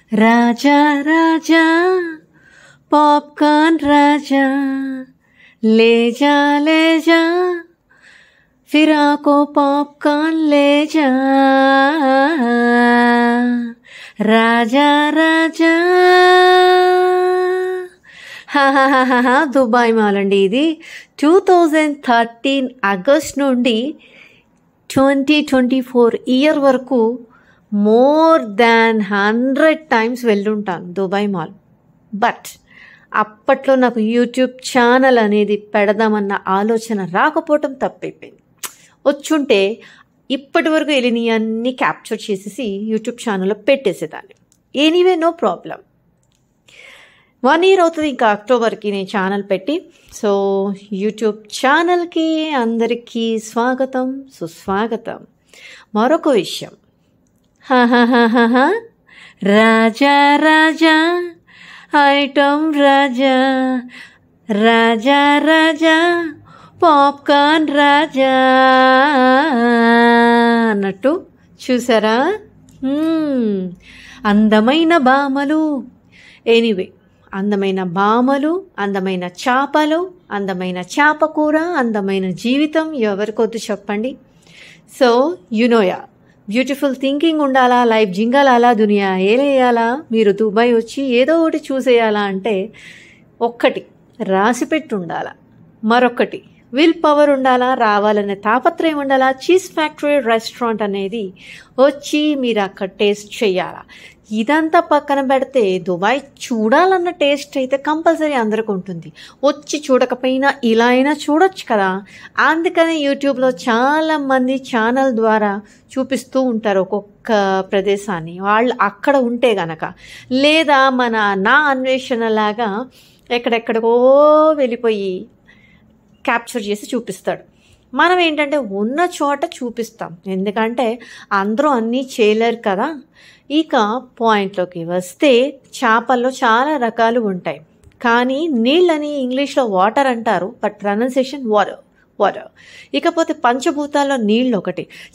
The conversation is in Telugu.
రాజా రాజా పాప్కార్న్ రాజా లేజా లేజా ఫిరాకో పాప్కార్న్ లేజా రాజా రాజా. దుబాయ్ మాల్ అండి. ఇది 2013 ఆగస్ట్ నుండి 2024 ఇయర్ వరకు మోర్ దాన్ 100 times వెళ్ళుంటాను దుబాయ్ మాల్. బట్ అప్పట్లో నాకు యూట్యూబ్ ఛానల్ అనేది పెడదామన్న ఆలోచన రాకపోవటం తప్పైపోయింది. వచ్చుంటే ఇప్పటి వరకు వెళ్ళినవి అన్నీ క్యాప్చర్ చేసేసి యూట్యూబ్ ఛానల్లో పెట్టేసేదాన్ని. Anyway no problem. 1 year అవుతుంది ఇంకా అక్టోబర్కి నేను ఛానల్ పెట్టి. సో యూట్యూబ్ ఛానల్కి అందరికీ స్వాగతం సుస్వాగతం. మరొక విషయం, రాజా రాజా ఐటమ్ రాజా రాజా రాజా పాప్కార్న్ రాజా అన్నట్టు చూసారా? అందమైన భామలు. ఎనీవే, అందమైన భామలు, అందమైన చేపలు, అందమైన చేప కూర, అందమైన జీవితం ఎవరికొద్దు చెప్పండి. సో యునోయా, బ్యూటిఫుల్ థింకింగ్ ఉండాలా, లైఫ్ జింగలాలా, దునియా ఏలేయాలా, మీరు దుబాయ్ వచ్చి ఏదో ఒకటి చూసేయాలా అంటే ఒక్కటి రాసిపెట్టి ఉండాలా, మరొకటి విల్ పవర్ ఉండాలా, రావాలనే తాపత్రయం ఉండాలా. చీజ్ ఫ్యాక్టరీ రెస్టారెంట్ అనేది వచ్చి మీరు అక్కడ టేస్ట్ చేయాలా. ఇదంతా పక్కన పెడితే దుబాయ్ చూడాలన్న టేస్ట్ అయితే కంపల్సరీ అందరికి ఉంటుంది. వచ్చి చూడకపోయినా ఇలా అయినా చూడొచ్చు కదా. అందుకని యూట్యూబ్లో చాలామంది ఛానల్ ద్వారా చూపిస్తూ ఉంటారు ఒక్కొక్క ప్రదేశాన్ని. వాళ్ళు అక్కడ ఉంటే గనక, లేదా నా అన్వేషణ లాగా ఎక్కడెక్కడికో వెళ్ళిపోయి క్యాప్చర్ చేసి చూపిస్తాడు. మనం ఏంటంటే ఉన్న చోట చూపిస్తాం, ఎందుకంటే అందరూ అన్నీ చేయలేరు కదా. ఇక పాయింట్లోకి వస్తే, చేపల్లో చాలా రకాలు ఉంటాయి, కానీ నీళ్ళని ఇంగ్లీష్లో వాటర్ అంటారు, బట్ ప్రొనౌన్సియేషన్ వాటర్. ఇకపోతే పంచభూతాల్లో నీళ్ళు ఒకటి.